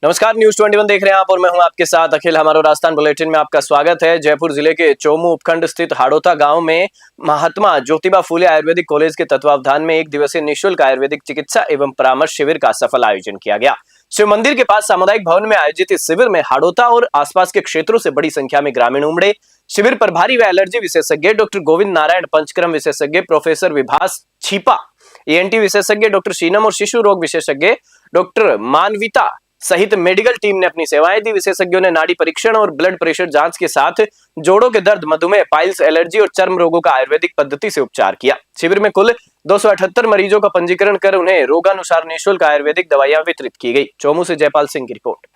नमस्कार, न्यूज 21 देख रहे हैं आप और मैं हूं आपके साथ अखिल। हमारा राजस्थान बुलेटिन में आपका स्वागत है। जयपुर जिले के चोमू उपखंड स्थित हाड़ोता गांव में महात्मा ज्योतिबा फूले आयुर्वेदिक कॉलेज के तत्वावधान में एक दिवसीय निःशुल्क आयुर्वेदिक चिकित्सा एवं परामर्श शिविर का सफल आयोजन किया गया। शिव मंदिर के पास सामुदायिक भवन में आयोजित इस शिविर में हाड़ोता और आसपास के क्षेत्रों से बड़ी संख्या में ग्रामीण उमड़े। शिविर प्रभारी व एलर्जी विशेषज्ञ डॉक्टर गोविंद नारायण पंचक्रम विशेषज्ञ प्रोफेसर विभास छिपा, ENT विशेषज्ञ डॉक्टर शीनम और शिशु रोग विशेषज्ञ डॉक्टर मानविता सहित मेडिकल टीम ने अपनी सेवाएं दी। विशेषज्ञों ने नाड़ी परीक्षण और ब्लड प्रेशर जांच के साथ जोड़ों के दर्द, मधुमेह, पाइल्स, एलर्जी और चर्म रोगों का आयुर्वेदिक पद्धति से उपचार किया। शिविर में कुल 278 मरीजों का पंजीकरण कर उन्हें रोगानुसार निःशुल्क आयुर्वेदिक दवाइयां वितरित की गई। चोमू से जयपाल सिंह की रिपोर्ट।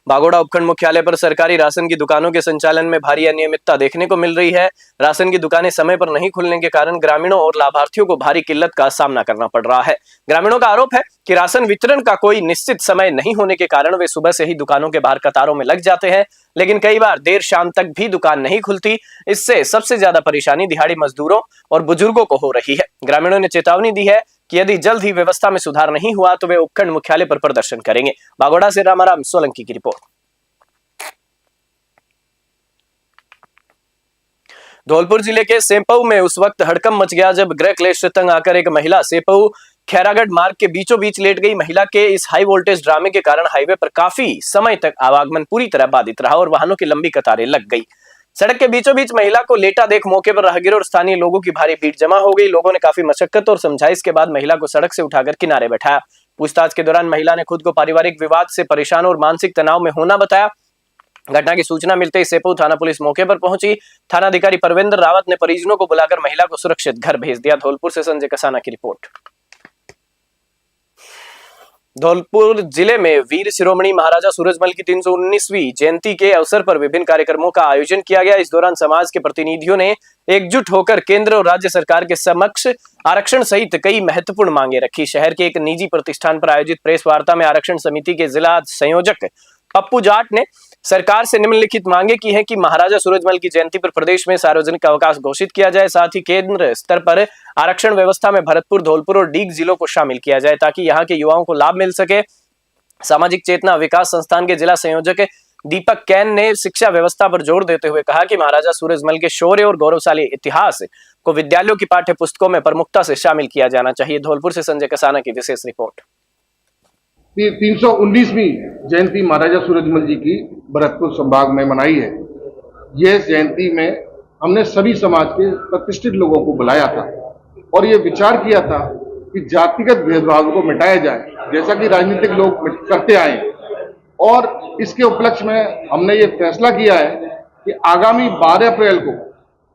बागोड़ा उपखंड मुख्यालय पर सरकारी राशन की दुकानों के संचालन में भारी अनियमितता देखने को मिल रही है। राशन की दुकानें समय पर नहीं खुलने के कारण ग्रामीणों और लाभार्थियों को भारी किल्लत का सामना करना पड़ रहा है। ग्रामीणों का आरोप है कि राशन वितरण का कोई निश्चित समय नहीं होने के कारण वे सुबह से ही दुकानों के बाहर कतारों में लग जाते हैं, लेकिन कई बार देर शाम तक भी दुकान नहीं खुलती। इससे सबसे ज्यादा परेशानी दिहाड़ी मजदूरों और बुजुर्गों को हो रही है। ग्रामीणों ने चेतावनी दी है कि यदि जल्द ही व्यवस्था में सुधार नहीं हुआ तो वे उपखंड मुख्यालय पर प्रदर्शन करेंगे। बागोड़ा से रामाराम सोलंकी की रिपोर्ट। धौलपुर जिले के सेपऊ में उस वक्त हड़कंप मच गया जब गृह क्लेश से तंग आकर एक महिला सेपऊ खैरागढ़ मार्ग के बीचों बीच लेट गई। महिला के इस हाई वोल्टेज ड्रामे के कारण हाईवे पर काफी समय तक आवागमन पूरी तरह बाधित रहा और वाहनों की लंबी कतारें लग गई। सड़क के बीचों बीच महिला को लेटा देख मौके पर राहगीरों और स्थानीय लोगों की भारी भीड़ जमा हो गई। लोगों ने काफी मशक्कत और समझाइश के बाद महिला को सड़क से उठाकर किनारे बैठाया। पूछताछ के दौरान महिला ने खुद को पारिवारिक विवाद से परेशान और मानसिक तनाव में होना बताया। घटना की सूचना मिलते ही सेपऊ थाना पुलिस मौके पर पहुंची। थानाधिकारी परविंदर रावत ने परिजनों को बुलाकर महिला को सुरक्षित घर भेज दिया। धौलपुर से संजय कसाना की रिपोर्ट। धौलपुर जिले में वीर शिरोमणि महाराजा सूरजमल की 319वीं जयंती के अवसर पर विभिन्न कार्यक्रमों का आयोजन किया गया। इस दौरान समाज के प्रतिनिधियों ने एकजुट होकर केंद्र और राज्य सरकार के समक्ष आरक्षण सहित कई महत्वपूर्ण मांगे रखी। शहर के एक निजी प्रतिष्ठान पर आयोजित प्रेस वार्ता में आरक्षण समिति के जिला संयोजक पप्पू जाट ने सरकार से निम्नलिखित मांगे की है कि महाराजा सूरजमल की जयंती पर प्रदेश में सार्वजनिक अवकाश घोषित किया जाए। साथ ही केंद्र स्तर पर आरक्षण व्यवस्था में भरतपुर, धौलपुर और डीग जिलों को शामिल किया जाए ताकि यहां के युवाओं को लाभ मिल सके। सामाजिक चेतना विकास संस्थान के जिला संयोजक दीपक कैन ने शिक्षा व्यवस्था पर जोर देते हुए कहा कि महाराजा सूरजमल के शौर्य और गौरवशाली इतिहास को विद्यालयों की पाठ्य पुस्तकों में प्रमुखता से शामिल किया जाना चाहिए। धौलपुर से संजय कसाना की विशेष रिपोर्ट। 319वीं जयंती महाराजा सूरजमल जी की भरतपुर संभाग में मनाई है। यह जयंती में हमने सभी समाज के प्रतिष्ठित लोगों को बुलाया था और ये विचार किया था कि जातिगत भेदभाव को मिटाया जाए, जैसा कि राजनीतिक लोग करते आए। और इसके उपलक्ष्य में हमने ये फैसला किया है कि आगामी 12 अप्रैल को,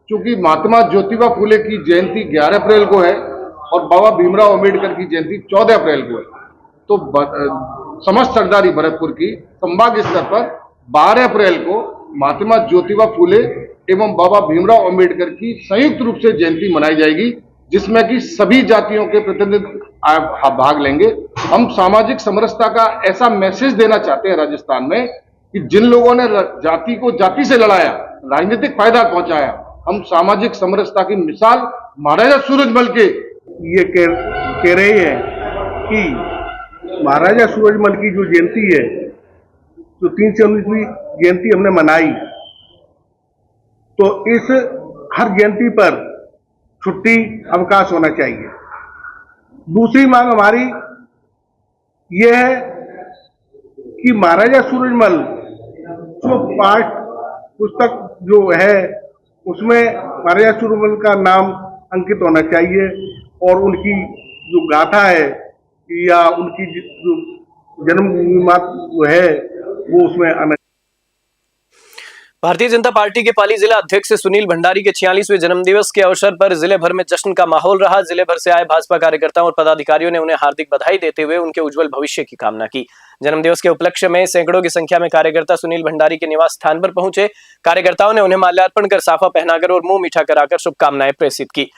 चूंकि महात्मा ज्योतिबा फूले की जयंती 11 अप्रैल को है और बाबा भीमराव अम्बेडकर की जयंती 14 अप्रैल को है, तो समस्त सरदारी भरतपुर की संभाग स्तर पर 12 अप्रैल को महात्मा ज्योतिबा फूले एवं बाबा भीमराव अम्बेडकर की संयुक्त रूप से जयंती मनाई जाएगी, जिसमें कि सभी जातियों के प्रतिनिधि भाग लेंगे। हम सामाजिक समरसता का ऐसा मैसेज देना चाहते हैं राजस्थान में कि जिन लोगों ने जाति को जाति से लड़ाया, राजनीतिक फायदा पहुंचाया, हम सामाजिक समरसता की मिसाल महाराजा सूरजमल के ये कह रहे हैं कि महाराजा सूरजमल की जो जयंती है, जो 319वीं जयंती हमने मनाई, तो इस हर जयंती पर छुट्टी अवकाश होना चाहिए। दूसरी मांग हमारी यह है कि महाराजा सूरजमल जो पाठ पुस्तक जो है उसमें महाराजा सूरजमल का नाम अंकित होना चाहिए और उनकी जो गाथा है या उनकी जो जन्मभूमि है वो उसमें आना। भारतीय जनता पार्टी के पाली जिला अध्यक्ष सुनील भंडारी के 46वें जन्मदिवस के अवसर पर जिले भर में जश्न का माहौल रहा। जिले भर से आए भाजपा कार्यकर्ताओं और पदाधिकारियों ने उन्हें हार्दिक बधाई देते हुए उनके उज्जवल भविष्य की कामना की। जन्मदिवस के उपलक्ष्य में सैकड़ों की संख्या में कार्यकर्ता सुनील भंडारी के निवास स्थान पर पहुंचे। कार्यकर्ताओं ने उन्हें माल्यार्पण कर, साफा पहनाकर और मुंह मीठा कराकर शुभकामनाएं प्रेषित की।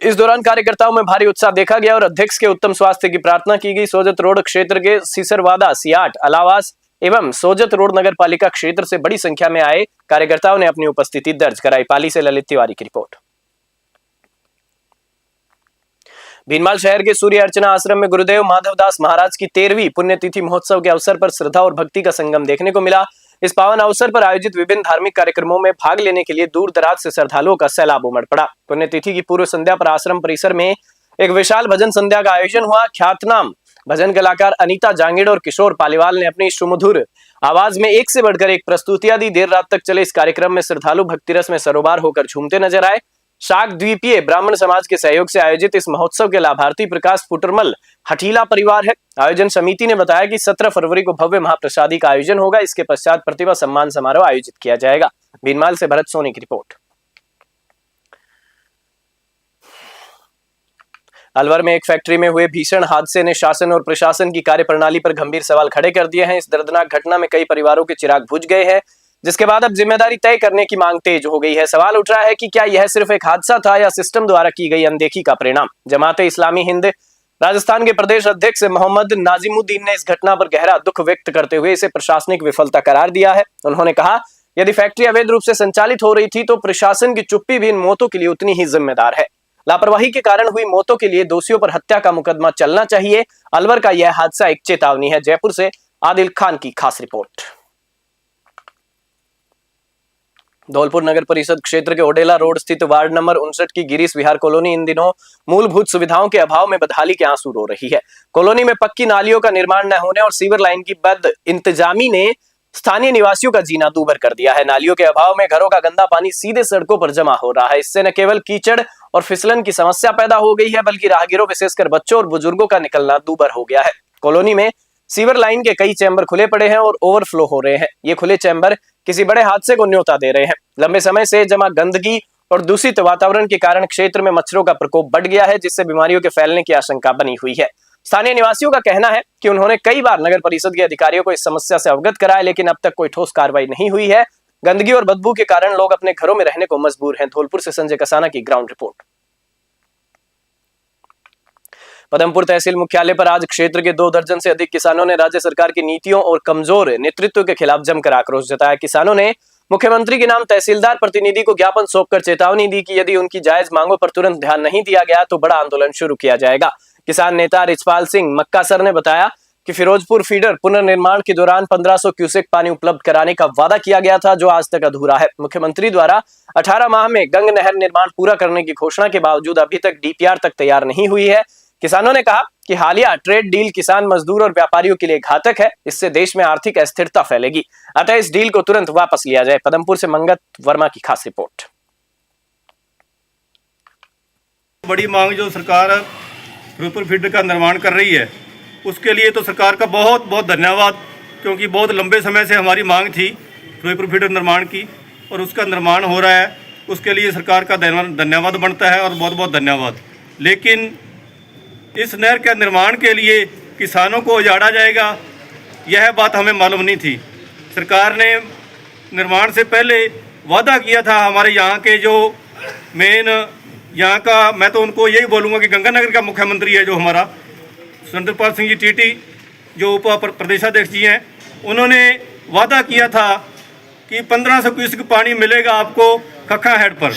इस दौरान कार्यकर्ताओं में भारी उत्साह देखा गया और अध्यक्ष के उत्तम स्वास्थ्य की प्रार्थना की गई। सोजत रोड क्षेत्र के सीसरवादा, सियाट, अलावास एवं सोजत रोड नगर पालिका क्षेत्र से बड़ी संख्या में आए कार्यकर्ताओं ने अपनी उपस्थिति दर्ज कराई। पाली से ललित तिवारी की रिपोर्ट। भीनमाल शहर के सूर्य अर्चना आश्रम में गुरुदेव माधवदास महाराज की 13वीं पुण्यतिथि महोत्सव के अवसर पर श्रद्धा और भक्ति का संगम देखने को मिला। इस पावन अवसर पर आयोजित विभिन्न धार्मिक कार्यक्रमों में भाग लेने के लिए दूर दराज से श्रद्धालुओं का सैलाब उमड़ पड़ा। पुण्यतिथि की पूर्व संध्या पर आश्रम परिसर में एक विशाल भजन संध्या का आयोजन हुआ। ख्यातनाम भजन कलाकार अनीता जांगीड़ और किशोर पालीवाल ने अपनी सुमधुर आवाज में एक से बढ़कर एक प्रस्तुतियां दी। देर रात तक चले इस कार्यक्रम में श्रद्धालु भक्तिरस में सरोबार होकर झूमते नजर आए। शाक द्वीपीय ब्राह्मण समाज के सहयोग से आयोजित इस महोत्सव के लाभार्थी प्रकाश पुटरमल हठीला परिवार है। आयोजन समिति ने बताया कि 17 फरवरी को भव्य महाप्रसादी का आयोजन होगा। इसके पश्चात प्रतिभा सम्मान समारोह आयोजित किया जाएगा। भीनमाल से भरत सोनी की रिपोर्ट। अलवर में एक फैक्ट्री में हुए भीषण हादसे ने शासन और प्रशासन की कार्यप्रणाली पर गंभीर सवाल खड़े कर दिए हैं। इस दर्दनाक घटना में कई परिवारों के चिराग बुझ गए हैं, जिसके बाद अब जिम्मेदारी तय करने की मांग तेज हो गई है। सवाल उठ रहा है कि क्या यह सिर्फ एक हादसा था या सिस्टम द्वारा की गई अनदेखी का परिणाम। जमाते इस्लामी हिंद राजस्थान के प्रदेश अध्यक्ष मोहम्मद नाजिमुद्दीन ने इस घटना पर गहरा दुख व्यक्त करते हुए इसे प्रशासनिक विफलता करार दिया है। उन्होंने कहा, यदि फैक्ट्री अवैध रूप से संचालित हो रही थी तो प्रशासन की चुप्पी भी इन मौतों के लिए उतनी ही जिम्मेदार है। लापरवाही के कारण हुई मौतों के लिए दोषियों पर हत्या का मुकदमा चलना चाहिए। अलवर का यह हादसा एक चेतावनी है। जयपुर से आदिल खान की खास रिपोर्ट। धौलपुर नगर परिषद क्षेत्र के ओडेला रोड स्थित वार्ड नंबर 59 की गिरीश विहार कॉलोनी इन दिनों मूलभूत सुविधाओं के अभाव में बदहाली के आंसू रो रही है। कॉलोनी में पक्की नालियों का निर्माण न होने और सीवर लाइन की बद इंतजामी ने स्थानीय निवासियों का जीना दूभर कर दिया है। नालियों के अभाव में घरों का गंदा पानी सीधे सड़कों पर जमा हो रहा है। इससे न केवल कीचड़ और फिसलन की समस्या पैदा हो गई है, बल्कि राहगीरों विशेषकर बच्चों और बुजुर्गों का निकलना दूभर हो गया है। कॉलोनी में सीवर लाइन के कई चैम्बर खुले पड़े हैं और ओवरफ्लो हो रहे हैं। ये खुले चैम्बर किसी बड़े हादसे को न्योता दे रहे हैं। लंबे समय से जमा गंदगी और दूषित वातावरण के कारण क्षेत्र में मच्छरों का प्रकोप बढ़ गया है, जिससे बीमारियों के फैलने की आशंका बनी हुई है। स्थानीय निवासियों का कहना है कि उन्होंने कई बार नगर परिषद के अधिकारियों को इस समस्या से अवगत कराया, लेकिन अब तक कोई ठोस कार्रवाई नहीं हुई है। गंदगी और बदबू के कारण लोग अपने घरों में रहने को मजबूर हैं। धौलपुर से संजय कसाना की ग्राउंड रिपोर्ट। पदमपुर तहसील मुख्यालय पर आज क्षेत्र के 2 दर्जन से अधिक किसानों ने राज्य सरकार की नीतियों और कमजोर नेतृत्व के खिलाफ जमकर आक्रोश जताया। किसानों ने मुख्यमंत्री के नाम तहसीलदार प्रतिनिधि को ज्ञापन सौंपकर चेतावनी दी कि यदि उनकी जायज मांगों पर तुरंत ध्यान नहीं दिया गया तो बड़ा आंदोलन शुरू किया जाएगा। किसान नेता रिचपाल सिंह मक्कासर ने बताया कि फिरोजपुर फीडर पुनर्निर्माण के दौरान 1500 क्यूसेक पानी उपलब्ध कराने का वादा किया गया था, जो आज तक अधूरा है। मुख्यमंत्री द्वारा 18 माह में गंग नहर निर्माण पूरा करने की घोषणा के बावजूद अभी तक डीपीआर तक तैयार नहीं हुई है। किसानों ने कहा कि हालिया ट्रेड डील किसान, मजदूर और व्यापारियों के लिए घातक है। इससे देश में आर्थिक अस्थिरता फैलेगी, अतः इस डील को तुरंत वापस लिया जाए। पदमपुर से मंगत वर्मा की खास रिपोर्ट। बड़ी मांग जो सरकार फिरोजपुर फीडर का निर्माण कर रही है, उसके लिए तो सरकार का बहुत बहुत धन्यवाद, क्योंकि बहुत लंबे समय से हमारी मांग थी फिरोजपुर फीडर निर्माण की, और उसका निर्माण हो रहा है। उसके लिए सरकार का धन्यवाद बनता है और बहुत बहुत धन्यवाद। लेकिन इस नहर के निर्माण के लिए किसानों को उजाड़ा जाएगा, यह बात हमें मालूम नहीं थी। सरकार ने निर्माण से पहले वादा किया था हमारे यहाँ के जो मेन यहाँ का, मैं तो उनको यही बोलूँगा कि गंगानगर का मुख्यमंत्री है जो हमारा सुरेंद्रपाल सिंह जी टीटी, जो उप प्रदेशाध्यक्ष जी हैं, उन्होंने वादा किया था कि 1500 क्यूसेक पानी मिलेगा आपको खखा हेड पर।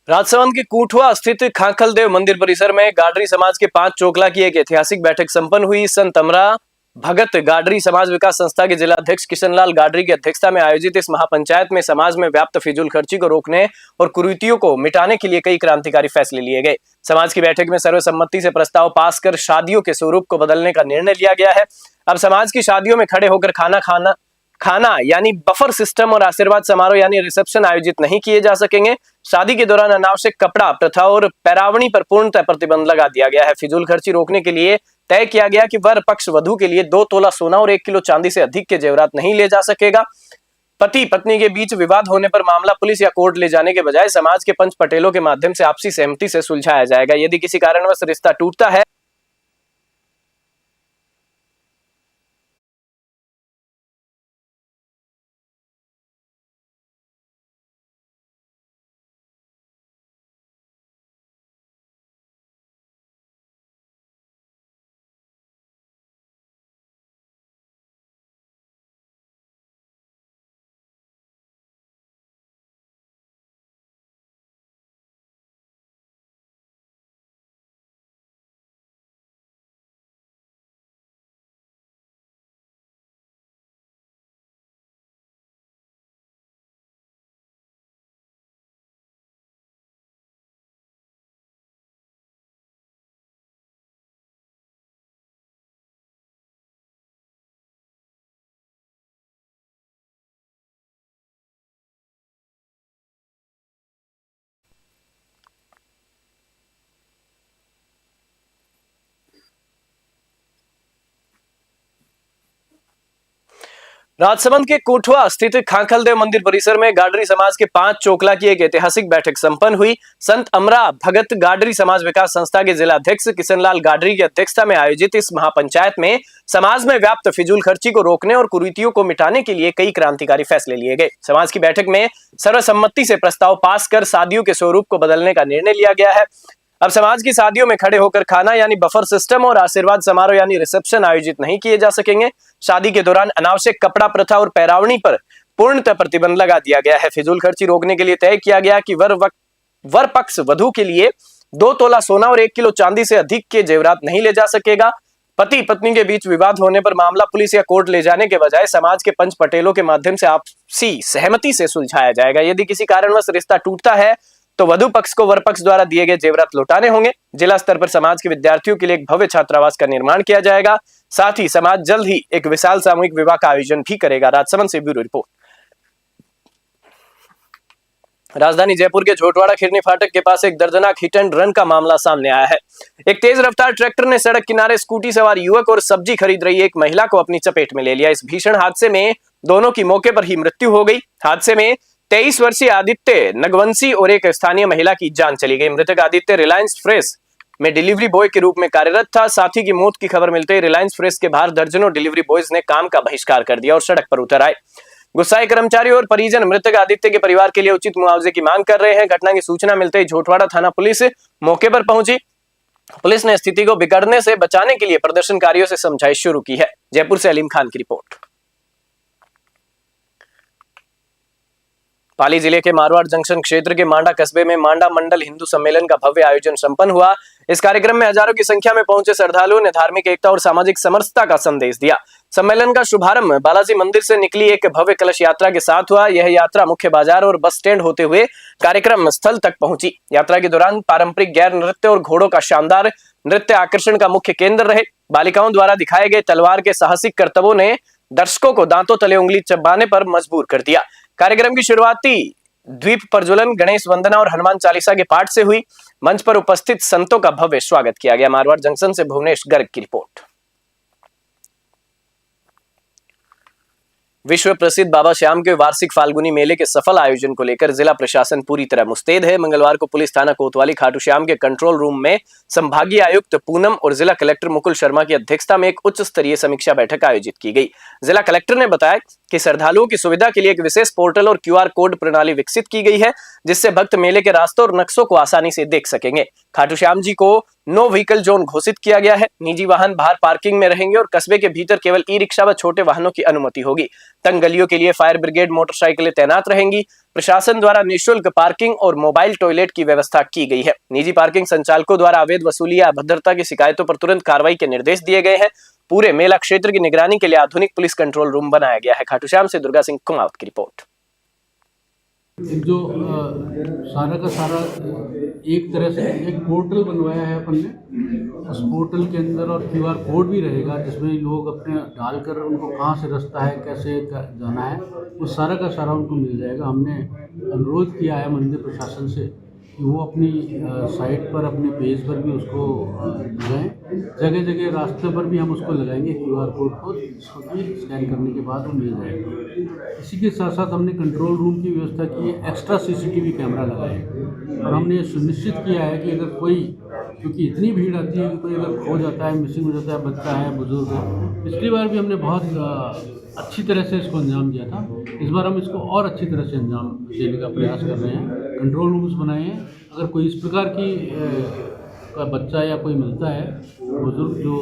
राजसमंद के कूठवा स्थित खांखल देव मंदिर परिसर में गाडरी समाज के 5 चोकला की एक ऐतिहासिक बैठक संपन्न हुई। संत अमरा भगत गाडरी समाज विकास संस्था के जिला अध्यक्ष किशनलाल गाडरी की अध्यक्षता में आयोजित इस महापंचायत में समाज में व्याप्त फिजूल खर्ची को रोकने और कुरीतियों को मिटाने के लिए कई क्रांतिकारी फैसले लिए गए। समाज की बैठक में सर्वसम्मति से प्रस्ताव पास कर शादियों के स्वरूप को बदलने का निर्णय लिया गया है। अब समाज की शादियों में खड़े होकर खाना यानी बफर सिस्टम और आशीर्वाद समारोह यानी रिसेप्शन आयोजित नहीं किए जा सकेंगे। शादी के दौरान अनावश्यक कपड़ा प्रथा और पैरावणी पर पूर्णतः प्रतिबंध लगा दिया गया है। फिजूल खर्ची रोकने के लिए तय किया गया कि वर पक्ष वधू के लिए 2 तोला सोना और 1 किलो चांदी से अधिक के जेवरात नहीं ले जा सकेगा। पति पत्नी के बीच विवाद होने पर मामला पुलिस या कोर्ट ले जाने के बजाय समाज के पंच पटेलों के माध्यम से आपसी सहमति से सुलझाया जाएगा। यदि किसी कारणवश रिश्ता टूटता है राजसमंद के कोठवा स्थित खांखलदेव मंदिर परिसर में गाडरी समाज के 5 चोकला की एक ऐतिहासिक बैठक संपन्न हुई। संत अमरा भगत गाडरी समाज विकास संस्था के जिला अध्यक्ष किशनलाल गाडरी की अध्यक्षता में आयोजित इस महापंचायत में समाज में व्याप्त फिजूल खर्ची को रोकने और कुरीतियों को मिटाने के लिए कई क्रांतिकारी फैसले लिए गए। समाज की बैठक में सर्वसम्मति से प्रस्ताव पास कर शादियों के स्वरूप को बदलने का निर्णय लिया गया है। अब समाज की शादियों में खड़े होकर खाना यानी बफर सिस्टम और आशीर्वाद समारोह यानी रिसेप्शन आयोजित नहीं किए जा सकेंगे। शादी के दौरान अनावश्यक कपड़ा प्रथा और पैरावणी पर पूर्णतः प्रतिबंध लगा दिया गया है। फिजूल खर्ची रोकने के लिए तय किया गया कि वर पक्ष वधू के लिए 2 तोला सोना और 1 किलो चांदी से अधिक के जेवरात नहीं ले जा सकेगा। पति पत्नी के बीच विवाद होने पर मामला पुलिस या कोर्ट ले जाने के बजाय समाज के पंच पटेलों के माध्यम से आपसी सहमति से सुलझाया जाएगा। यदि किसी कारणवश रिश्ता टूटता है तो वधु पक्ष को वर पक्ष द्वारा दिए गए जेवरात लौटाने होंगे। जिला स्तर पर समाज के विद्यार्थियों के लिए एक भव्य छात्रावास का निर्माण किया जाएगा। साथ ही समाज जल्द ही एक विशाल सामूहिक विवाह का आयोजन भी करेगा। राजसमंद से ब्यूरो रिपोर्ट। राजधानी जयपुर के झोटवाड़ा खिरनी फाटक के पास एक दर्दनाक हिट एंड रन का मामला सामने आया है। एक तेज रफ्तार ट्रैक्टर ने सड़क किनारे स्कूटी सवार युवक और सब्जी खरीद रही एक महिला को अपनी चपेट में ले लिया। इस भीषण हादसे में दोनों की मौके पर ही मृत्यु हो गई। हादसे में 23 वर्षीय आदित्य नगवंशी और एक स्थानीय महिला की जान चली गई। मृतक आदित्य रिलायंस फ्रेश में डिलीवरी बॉय के रूप में कार्यरत था। साथी की मौत की खबर मिलते ही रिलायंस फ्रेश के बाहर दर्जनों डिलीवरी बॉयज ने काम का बहिष्कार कर दिया और सड़क पर उतर आए। गुस्साए कर्मचारी और परिजन मृतक आदित्य के परिवार के लिए उचित मुआवजे की मांग कर रहे हैं। घटना की सूचना मिलते ही झोटवाड़ा थाना पुलिस मौके पर पहुंची। पुलिस ने स्थिति को बिगड़ने से बचाने के लिए प्रदर्शनकारियों से समझाइश शुरू की है। जयपुर से अलीम खान की रिपोर्ट। पाली जिले के मारवाड़ जंक्शन क्षेत्र के मांडा कस्बे में मांडा मंडल हिंदू सम्मेलन का भव्य आयोजन संपन्न हुआ। इस कार्यक्रम में हजारों की संख्या में पहुंचे श्रद्धालुओं ने धार्मिक एकता और सामाजिक समरसता का संदेश दिया। सम्मेलन का शुभारंभ बालाजी मंदिर से निकली एक भव्य कलश यात्रा के साथ हुआ। यह यात्रा मुख्य बाजार और बस स्टैंड होते हुए कार्यक्रम स्थल तक पहुंची। यात्रा के दौरान पारंपरिक गैर नृत्य और घोड़ों का शानदार नृत्य आकर्षण का मुख्य केंद्र रहे। बालिकाओं द्वारा दिखाए गए तलवार के साहसिक करतबों ने दर्शकों को दांतों तले उंगली चबाने पर मजबूर कर दिया। कार्यक्रम की शुरुआती द्वीप प्रज्वलन, गणेश वंदना और हनुमान चालीसा के पाठ से हुई। मंच पर उपस्थित संतों का भव्य स्वागत किया गया। मारवाड़ जंक्शन से भुवनेश गर्ग की रिपोर्ट। विश्व प्रसिद्ध बाबा श्याम के वार्षिक फाल्गुनी मेले के सफल आयोजन को लेकर जिला प्रशासन पूरी तरह मुस्तैद है। मंगलवार को पुलिस थाना कोतवाली खाटू श्याम के कंट्रोल रूम में संभागीय आयुक्त पूनम और जिला कलेक्टर मुकुल शर्मा की अध्यक्षता में एक उच्च स्तरीय समीक्षा बैठक आयोजित की गई। जिला कलेक्टर ने बताया कि श्रद्धालुओं की सुविधा के लिए एक विशेष पोर्टल और QR कोड प्रणाली विकसित की गई है, जिससे भक्त मेले के रास्तों और नक्शों को आसानी से देख सकेंगे। खाटू श्याम जी को नो व्हीकल जोन घोषित किया गया है। निजी वाहन बाहर पार्किंग में रहेंगे और कस्बे के भीतर केवल ई-रिक्शा व छोटे वाहनों की अनुमति होगी। तंग गलियों के लिए फायर ब्रिगेड मोटरसाइकिलें तैनात रहेंगी। प्रशासन द्वारा निःशुल्क पार्किंग और मोबाइल टॉयलेट की व्यवस्था की गई है। निजी पार्किंग संचालकों द्वारा अवैध वसूली या अभद्रता की शिकायतों पर तुरंत कार्रवाई के निर्देश दिए गए हैं। पूरे मेला क्षेत्र की निगरानी के लिए आधुनिक पुलिस कंट्रोल रूम बनाया गया है। खाटू श्याम से दुर्गा सिंह कुमावत की रिपोर्ट। जो सारा का सारा एक तरह से एक पोर्टल बनवाया है अपन ने। उस पोर्टल के अंदर और QR कोड भी रहेगा, जिसमें लोग अपने डालकर उनको कहाँ से रास्ता है, कैसे जाना है, वो सारा का सारा उनको मिल जाएगा। हमने अनुरोध किया है मंदिर प्रशासन से कि वो अपनी साइट पर, अपने पेज पर भी उसको लगाएं। जगह जगह रास्ते पर भी हम उसको लगाएंगे QR कोड को, इसको भी स्कैन करने के बाद वो मिल जाएगा। इसी के साथ साथ हमने कंट्रोल रूम की व्यवस्था की है, एक्स्ट्रा CCTV कैमरा लगाए और हमने ये सुनिश्चित किया है कि अगर कोई, क्योंकि इतनी भीड़ आती है कि कोई अगर खो जाता है, मिसिंग हो जाता है, बच्चा है, बुजुर्ग है। पिछली बार भी हमने बहुत अच्छी तरह से इसको अंजाम दिया था। इस बार हम इसको और अच्छी तरह से अंजाम देने का प्रयास कर रहे हैं। कंट्रोल रूम्स बनाए हैं। अगर कोई इस प्रकार की का बच्चा या कोई मिलता है, बुजुर्ग जो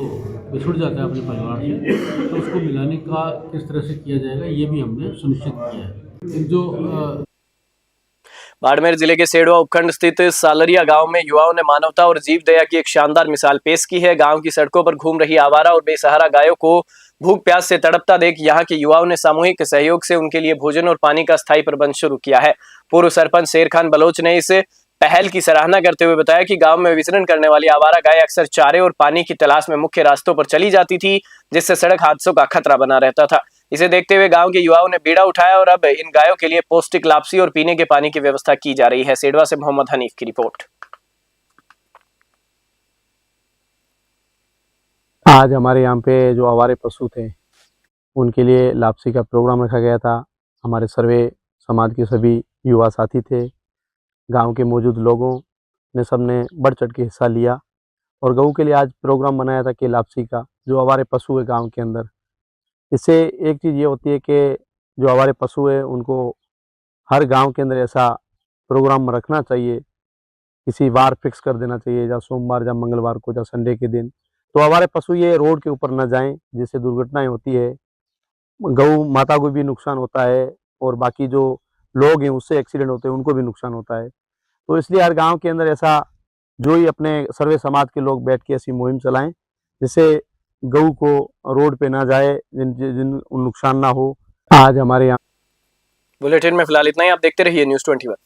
बिछुड़ जाता है अपने परिवार से, तो उसको मिलाने का किस तरह से किया जाएगा, ये भी हमने सुनिश्चित किया है। जो बाड़मेर जिले के सेडवा उपखंड स्थित सालरिया गांव में युवाओं ने मानवता और जीव दया की एक शानदार मिसाल पेश की है। गांव की सड़कों पर घूम रही आवारा और बेसहारा गायों को भूख प्यास से तड़पता देख यहां के युवाओं ने सामूहिक सहयोग से उनके लिए भोजन और पानी का स्थायी प्रबंध शुरू किया है। पूर्व सरपंच शेर खान बलोच ने इस पहल की सराहना करते हुए बताया कि गांव में विचरण करने वाली आवारा गाय अक्सर चारे और पानी की तलाश में मुख्य रास्तों पर चली जाती थी, जिससे सड़क हादसों का खतरा बना रहता था। इसे देखते हुए गांव के युवाओं ने बीड़ा उठाया और अब इन गायों के लिए पौष्टिक लापसी और पीने के पानी की व्यवस्था की जा रही है। सेडवा से मोहम्मद हनीफ की रिपोर्ट। आज हमारे यहाँ पे जो आवारे पशु थे उनके लिए लापसी का प्रोग्राम रखा गया था। हमारे सर्वे समाज के सभी युवा साथी थे, गांव के मौजूद लोगों ने सबने बढ़ चढ़ के हिस्सा लिया और गऊ के लिए आज प्रोग्राम बनाया था कि लापसी का, जो हमारे पशु है गांव के अंदर। इससे एक चीज़ ये होती है कि जो हमारे पशु है उनको हर गांव के अंदर ऐसा प्रोग्राम रखना चाहिए, किसी वार फिक्स कर देना चाहिए, या सोमवार या मंगलवार को या संडे के दिन, तो हमारे पशु ये रोड के ऊपर न जाएं, जिससे दुर्घटनाएं होती है, गऊ माता को भी नुकसान होता है और बाकी जो लोग हैं उससे एक्सीडेंट होते हैं, उनको भी नुकसान होता है। तो इसलिए हर गांव के अंदर ऐसा जो ही अपने सर्वे समाज के लोग बैठ के ऐसी मुहिम चलाएं, जिससे गऊ को रोड पे ना जाए, जिन नुकसान ना हो। आज हमारे यहाँ बुलेटिन में फिलहाल इतना ही। आप देखते रहिए News 21।